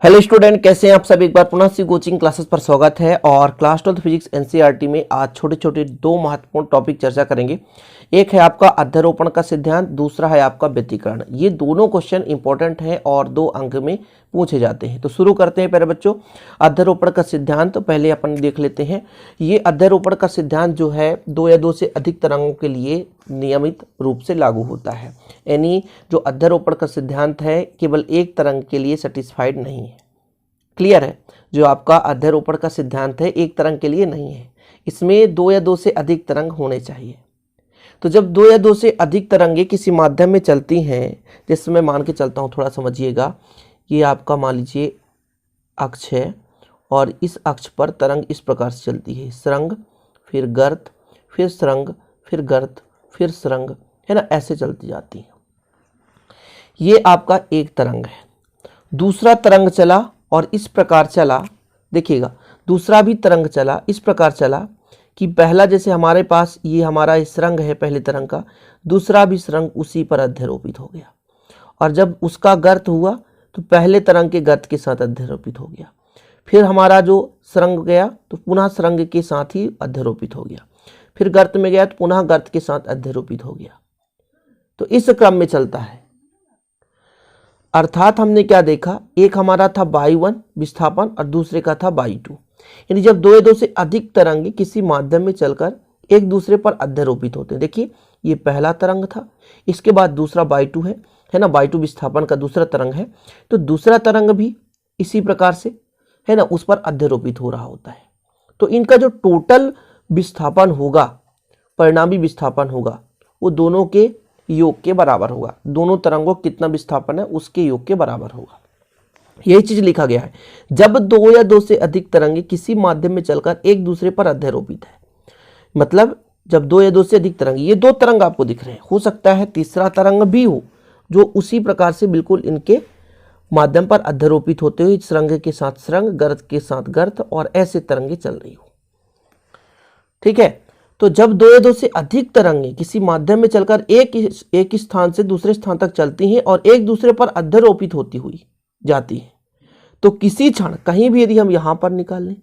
Hello student, कैसे हैं आप सब। एक बार पुनः से कोचिंग क्लासेस पर स्वागत है। और क्लास 12 फिजिक्स एनसीईआरटी में आज छोटे छोटे दो महत्वपूर्ण टॉपिक चर्चा करेंगे। एक है आपका अध्यारोपण का सिद्धांत, दूसरा है आपका व्यतिकरण। ये दोनों क्वेश्चन इंपॉर्टेंट हैं और 2 अंक में पूछे जाते हैं। तो शुरू करते हैं। पहले बच्चों, अध्यारोपण का सिद्धांत तो पहले अपन देख लेते हैं। ये अध्यारोपण का सिद्धांत जो है 2 या 2 से अधिक तरंगों के लिए नियमित रूप से लागू होता है। यानी जो अध्यारोपण का सिद्धांत है केवल एक तरंग के लिए सेटिस्फाइड नहीं है। क्लियर है। जो आपका अध्यारोपण का सिद्धांत है एक तरंग के लिए नहीं है, इसमें 2 या 2 से अधिक तरंग होने चाहिए। तो जब 2 या 2 से अधिक तरंगे किसी माध्यम में चलती हैं, जैसे मैं मान के चलता हूँ, थोड़ा समझिएगा। ये आपका मान लीजिए अक्ष है और इस अक्ष पर तरंग इस प्रकार से चलती है, सुरंग फिर गर्त फिर सुरंग फिर गर्त फिर सुरंग, है ना, ऐसे चलती जाती है। ये आपका एक तरंग है। दूसरा तरंग चला और इस प्रकार चला, देखिएगा दूसरा भी तरंग चला, इस प्रकार चला कि पहला जैसे हमारे पास ये हमारा सुरंग है पहले तरंग का, दूसरा भी सुरंग उसी पर अध्यारोपित हो गया। और जब उसका गर्त हुआ तो पहले तरंग के गर्त के साथ अध्यारोपित हो गया। फिर हमारा जो सुरंग गया तो पुनः सुरंग के साथ ही अध्यारोपित हो गया। फिर गर्त में गया तो पुनः गर्त के साथ अध्यारोपित हो गया। तो इस क्रम में चलता है। अर्थात हमने क्या देखा, एक हमारा था y1 विस्थापन और दूसरे का था y2। यानी जब 2 या 2 से अधिक तरंगे किसी माध्यम में चलकर एक दूसरे पर अध्यारोपित होते हैं। देखिए ये पहला तरंग था, इसके बाद दूसरा y2 है ना, y2 विस्थापन का दूसरा तरंग है। तो दूसरा तरंग भी इसी प्रकार से, है ना, उस पर अध्यारोपित हो रहा होता है। तो इनका जो टोटल विस्थापन होगा, परिणामी विस्थापन होगा, वो दोनों के योग के बराबर होगा। दोनों तरंगों कितना विस्थापन है उसके योग के बराबर होगा। यही चीज लिखा गया है। जब 2 या 2 से अधिक तरंगे किसी माध्यम में चलकर एक दूसरे पर अध्यारोपित है, मतलब जब 2 या 2 से अधिक तरंग, ये 2 तरंग आपको दिख रहे हैं, हो सकता है तीसरा तरंग भी हो जो उसी प्रकार से बिल्कुल इनके माध्यम पर अध्यारोपित होते हुए सुरंग के साथ सुरंग, गर्त के साथ गर्त, और ऐसे तरंगे चल रही हो। ठीक है। तो जब 2 या 2 से अधिक तरंगे किसी माध्यम में चलकर एक स्थान से दूसरे स्थान तक चलती हैं और एक दूसरे पर अध्यारोपित होती हुई जाती है, तो किसी क्षण कहीं भी यदि हम यहां पर निकाल लें,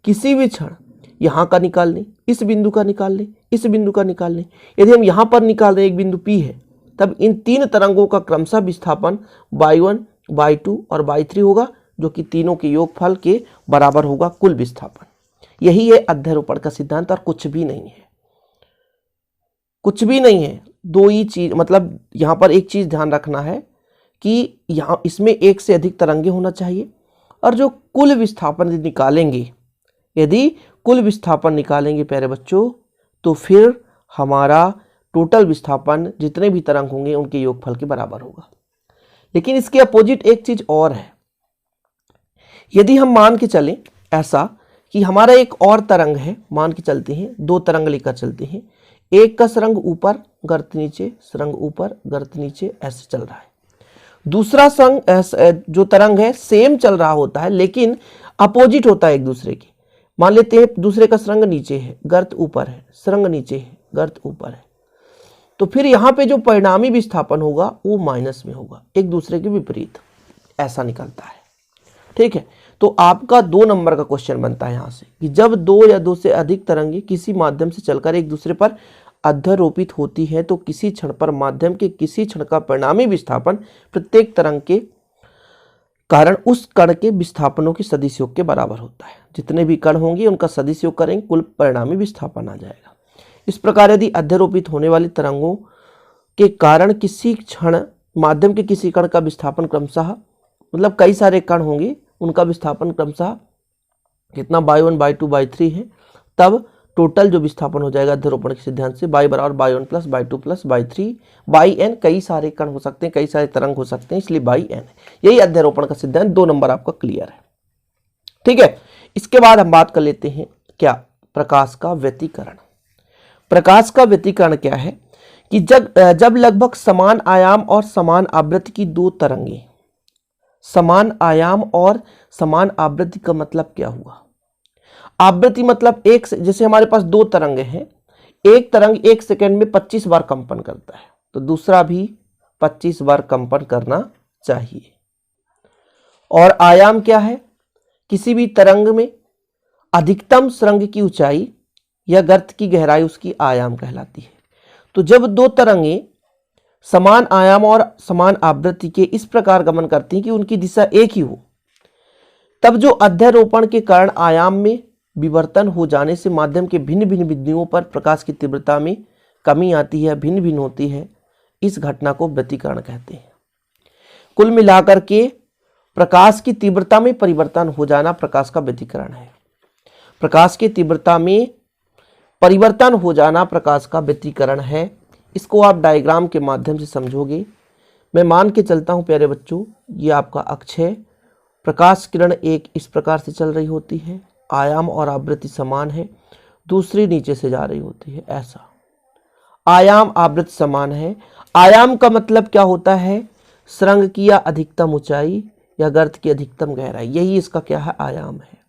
किसी भी क्षण यहां का निकाल लें, इस बिंदु का निकाल लें, इस बिंदु का निकाल लें, यदि हम यहां पर निकाल रहे एक बिंदु P है, तब इन 3 तरंगों का क्रमशः विस्थापन y1 y2 और y3 होगा, जो कि तीनों के योगफल के बराबर होगा कुल विस्थापन। यही है अध्यारोपण का सिद्धांत और कुछ भी नहीं है। कुछ भी नहीं है। 2 ही चीज, मतलब यहां पर एक चीज ध्यान रखना है कि यहां इसमें एक से अधिक तरंगे होना चाहिए, और जो कुल विस्थापन यदि कुल विस्थापन निकालेंगे प्यारे बच्चों, तो फिर हमारा टोटल विस्थापन जितने भी तरंग होंगे उनके योगफल के बराबर होगा। लेकिन इसके अपोजिट एक चीज और है। यदि हम मान के चलें ऐसा कि हमारा एक और तरंग है, मान के चलते हैं 2 तरंग लेकर चलते हैं, एक का सुरंग ऊपर गर्त नीचे, सुरंग ऊपर गर्त नीचे, ऐसे चल रहा है। दूसरा संग जो तरंग है सेम चल रहा होता है लेकिन अपोजिट होता है एक दूसरे के। मान लेते हैं दूसरे का सुरंग नीचे है, गर्त ऊपर है, सुरंग नीचे है, गर्त ऊपर है, तो फिर यहाँ पे जो परिणामी विस्थापन होगा वो माइनस में होगा, एक दूसरे के विपरीत, ऐसा निकलता है। ठीक है। तो आपका 2 नंबर का क्वेश्चन बनता है यहां से कि जब 2 या 2 से अधिक तरंगे किसी माध्यम से चलकर एक दूसरे पर अध्यारोपित होती है तो किसी क्षण पर माध्यम के किसी क्षण का परिणामी विस्थापन प्रत्येक तरंग के कारण उस कण के विस्थापनों के सदिश योग के बराबर होता है। जितने भी कण होंगे उनका सदिश योग करेंगे, कुल परिणामी विस्थापन आ जाएगा। इस प्रकार यदि अध्यारोपित होने वाली तरंगों के कारण किसी क्षण माध्यम के किसी कण का विस्थापन क्रमशः, मतलब कई सारे कण होंगे उनका विस्थापन क्रमशः कितना y1 y2 y3 है, तब टोटल जो विस्थापन हो जाएगा अध्यारोपण के सिद्धांत से y बराबर y1 plus y2 plus y3 yn, कई सारे कण हो सकते हैं, कई सारे तरंग हो सकते हैं, इसलिए yn। यही अध्यारोपण का सिद्धांत। 2 नंबर आपका क्लियर है। ठीक है। इसके बाद हम बात कर लेते हैं क्या, प्रकाश का व्यतिकरण। प्रकाश का व्यतिकरण क्या है कि जब लगभग समान आयाम और समान आवृत्ति की 2 तरंगे, समान आयाम और समान आवृत्ति का मतलब क्या हुआ, आवृत्ति मतलब एक, जैसे हमारे पास 2 तरंगे हैं, एक तरंग 1 सेकंड में 25 बार कंपन करता है, तो दूसरा भी 25 बार कंपन करना चाहिए। और आयाम क्या है? किसी भी तरंग में अधिकतम सुरंग की ऊंचाई या गर्त की गहराई उसकी आयाम कहलाती है। तो जब दो तरंगें समान आयाम और समान आवृत्ति के इस प्रकार गमन करती हैं कि उनकी दिशा एक ही हो, तब जो अध्यारोपण के कारण आयाम में विवर्तन हो जाने से माध्यम के भिन्न भिन्न बिंदुओं पर प्रकाश की तीव्रता में कमी आती है, भिन्न भिन्न होती है, इस घटना को व्यतिकरण कहते हैं। कुल मिलाकर के प्रकाश की तीव्रता में परिवर्तन हो जाना प्रकाश का व्यतिकरण है। प्रकाश की तीव्रता में परिवर्तन हो जाना प्रकाश का व्यतिकरण है। इसको आप डायग्राम के माध्यम से समझोगे। मैं मान के चलता हूं प्यारे बच्चों, ये आपका अक्ष है। प्रकाश किरण एक इस प्रकार से चल रही होती है, आयाम और आवृत्ति समान है, दूसरी नीचे से जा रही होती है, ऐसा। आयाम आवृत्ति समान है। आयाम का मतलब क्या होता है? सुरंग की या अधिकतम ऊंचाई या गर्त की अधिकतम गहराई, यही इसका क्या है? आयाम है।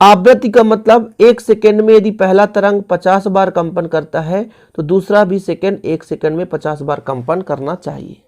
आवृत्ति का मतलब 1 सेकंड में यदि पहला तरंग 50 बार कंपन करता है तो दूसरा भी सेकंड 1 सेकंड में 50 बार कंपन करना चाहिए।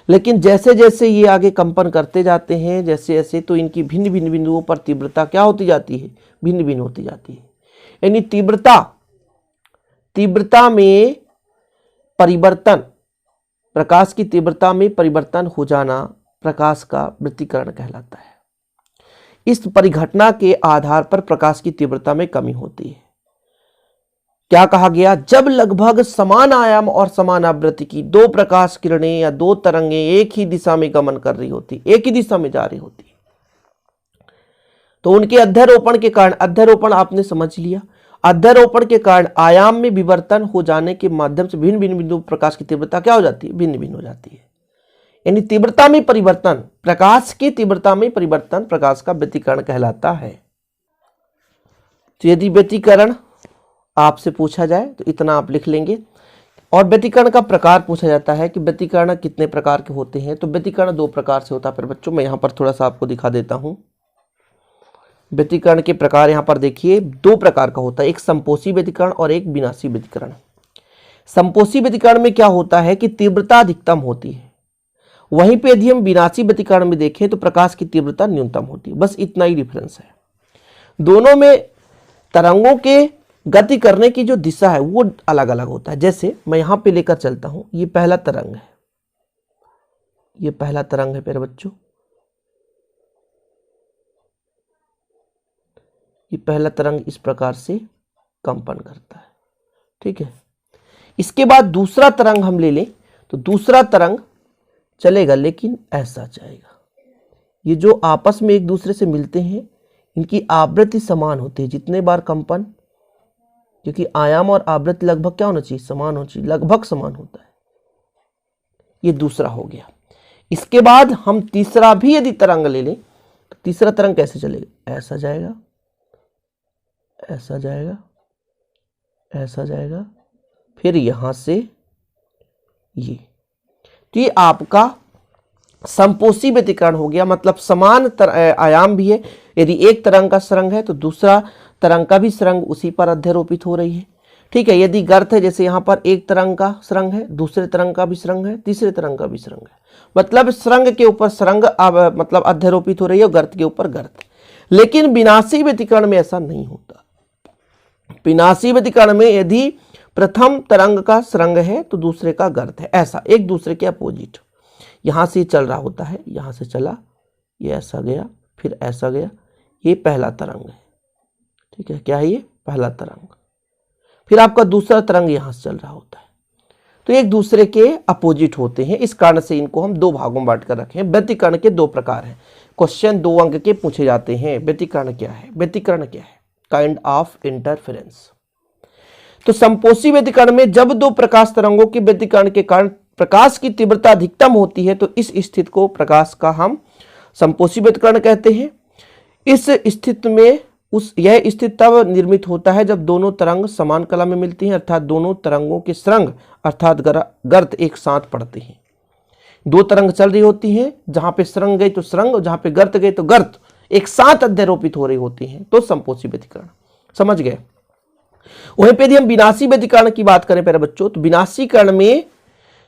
लेकिन जैसे जैसे ये आगे कंपन करते जाते हैं, जैसे जैसे, तो इनकी भिन्न भिन्न बिंदुओं पर तीव्रता क्या होती जाती है? भिन्न भिन्न होती जाती है। यानी तीव्रता में परिवर्तन, प्रकाश की तीव्रता में परिवर्तन हो जाना प्रकाश का व्यतिकरण कहलाता है। इस परिघटना के आधार पर प्रकाश की तीव्रता में कमी होती है। क्या कहा गया? जब लगभग समान आयाम और समान आवृत्ति की दो प्रकाश किरणें या दो तरंगें एक ही दिशा में गमन कर रही होती, एक ही दिशा में जा रही होती, तो उनके अध्यारोपण के कारण, अध्यारोपण आपने समझ लिया, अध्यारोपण के कारण आयाम में विवर्तन हो जाने के माध्यम से भिन्न भिन्न बिंदु प्रकाश की तीव्रता क्या हो जाती है? भिन्न भिन्न हो जाती है। यानी तीव्रता में परिवर्तन, प्रकाश की तीव्रता में परिवर्तन प्रकाश का व्यतिकरण कहलाता है। तो यदि व्यतिकरण आपसे पूछा जाए तो इतना आप लिख लेंगे। और व्यतिकरण का प्रकार पूछा जाता है कि व्यतिकरण कितने प्रकार के होते हैं, तो व्यतिकरण 2 प्रकार से होता है। फिर बच्चों मैं यहाँ पर थोड़ा सा आपको दिखा देता हूँ। व्यतिकरण के प्रकार यहाँ पर देखिए 2 प्रकार का होता है, एक संपोषी व्यतिकरण और एक विनाशी व्यतिकरण। संपोषी व्यतिकरण में क्या होता है कि तीव्रता अधिकतम होती है, वहीं पे यदि हम विनाशी व्यतिकरण में देखें तो प्रकाश की तीव्रता न्यूनतम होती है। बस इतना ही डिफरेंस है। दोनों में तरंगों के गति करने की जो दिशा है वो अलग अलग होता है। जैसे मैं यहां पे लेकर चलता हूं, ये पहला तरंग है, ये पहला तरंग है मेरे बच्चों, ये पहला तरंग इस प्रकार से कंपन करता है, ठीक है। इसके बाद दूसरा तरंग हम ले लें तो दूसरा तरंग चलेगा लेकिन ऐसा जाएगा। ये जो आपस में एक दूसरे से मिलते हैं इनकी आवृत्ति समान होती है, जितने बार कंपन, क्योंकि आयाम और आवृत्ति लगभग क्या होना चाहिए? समान होना चाहिए, लगभग समान होता है। ये दूसरा हो गया। इसके बाद हम तीसरा भी यदि तरंग ले लें तो तीसरा तरंग कैसे चलेगा? ऐसा जाएगा, ऐसा जाएगा, ऐसा जाएगा, फिर यहां से ये। तो ये आपका संपोषी व्यतिकरण हो गया, मतलब समान आयाम भी है। यदि एक तरंग का सुरंग है तो दूसरा तरंग का भी सुरंग उसी पर अध्यारोपित हो रही है, ठीक है। यदि गर्त है, जैसे यहाँ पर एक तरंग का सुरंग है, दूसरे तरंग का भी सुरंग है, तीसरे तरंग का भी सुरंग है, मतलब सुरंग के ऊपर सुरंग मतलब अध्यारोपित हो रही है और गर्त के ऊपर गर्त। लेकिन विनाशी व्यतिकरण में ऐसा नहीं होता। विनाशी व्यतिकरण में यदि प्रथम तरंग का सुरंग है तो दूसरे का गर्त है, ऐसा एक दूसरे के अपोजिट। यहां से चल रहा होता है, यहां से चला, ये ऐसा गया, फिर ऐसा गया, ये पहला तरंग है, ठीक है। क्या है ये? पहला तरंग। फिर आपका दूसरा तरंग यहां से चल रहा होता है, तो एक दूसरे के अपोजिट होते हैं। इस कारण से इनको हम 2 भागों में बांट कर रखे हैं। व्यतिकरण के 2 प्रकार हैं। क्वेश्चन 2 अंक के पूछे जाते हैं। व्यतिकरण क्या है? व्यतिकरण क्या है? Kind of interference. तो संपोषी व्यतिकरण में जब 2 प्रकाश तरंगों के व्यतिकरण के कारण प्रकाश की तीव्रता अधिकतम होती है तो इस स्थिति को प्रकाश का हम संपोषी व्यतिकरण कहते हैं। इस स्थिति में यह स्थिति तब निर्मित होता है जब दोनों तरंग समान कला में मिलती हैं, अर्थात दोनों तरंगों के सुरंग अर्थात गर्त एक साथ पड़ते हैं। 2 तरंग चल रही होती हैं, जहां पे सुरंग गई तो सुरंग, जहां पे गर्त गई तो गर्त एक साथ अध्यारोपित हो रही होती हैं, तो संपोषी व्यतिकरण। समझ गए? वहीं पे यदि हम विनाशी व्यतिकरण की बात करें प्यारे बच्चों, तो विनाशीकरण में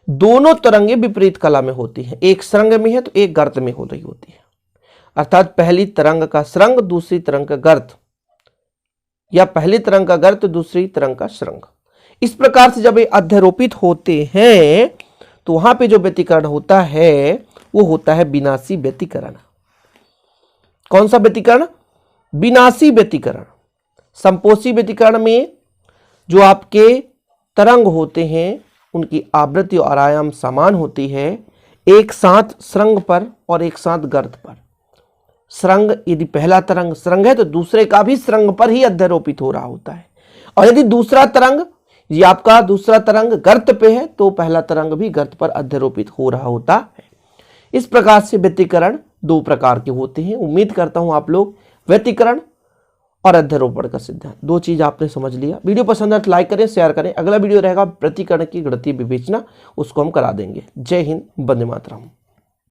दोनों तरंगे विपरीत कला में होती हैं, एक सरंग में है तो एक गर्त में हो रही होती है, अर्थात पहली तरंग का सरंग दूसरी तरंग का गर्त, या पहली तरंग का गर्त दूसरी तरंग का सरंग। इस प्रकार से जब ये अध्यारोपित होते हैं तो वहां पे जो व्यतिकरण होता है वो होता है विनाशी व्यतिकरण। कौन सा व्यतिकरण? विनाशी व्यतिकरण। संपोषी व्यतिकरण में जो आपके तरंग होते हैं उनकी आवृत्ति और आयाम समान होती है, एक साथ सरंग पर और एक साथ गर्त पर। सरंग, यदि पहला तरंग सरंग है तो दूसरे का भी सरंग पर ही अध्यारोपित हो रहा होता है, और यदि दूसरा तरंग, ये आपका दूसरा तरंग गर्त पे है तो पहला तरंग भी गर्त पर अध्यारोपित हो रहा होता है। इस प्रकार से व्यतिकरण दो प्रकार के होते हैं। उम्मीद करता हूं आप लोग व्यतिकरण और अध्यारोपण का सिद्धांत दो चीज आपने समझ लिया। वीडियो पसंद है तो लाइक करें, शेयर करें। अगला वीडियो रहेगा प्रतिकरण की गणितीय विवेचना, उसको हम करा देंगे। जय हिंद, वंदे मातरम।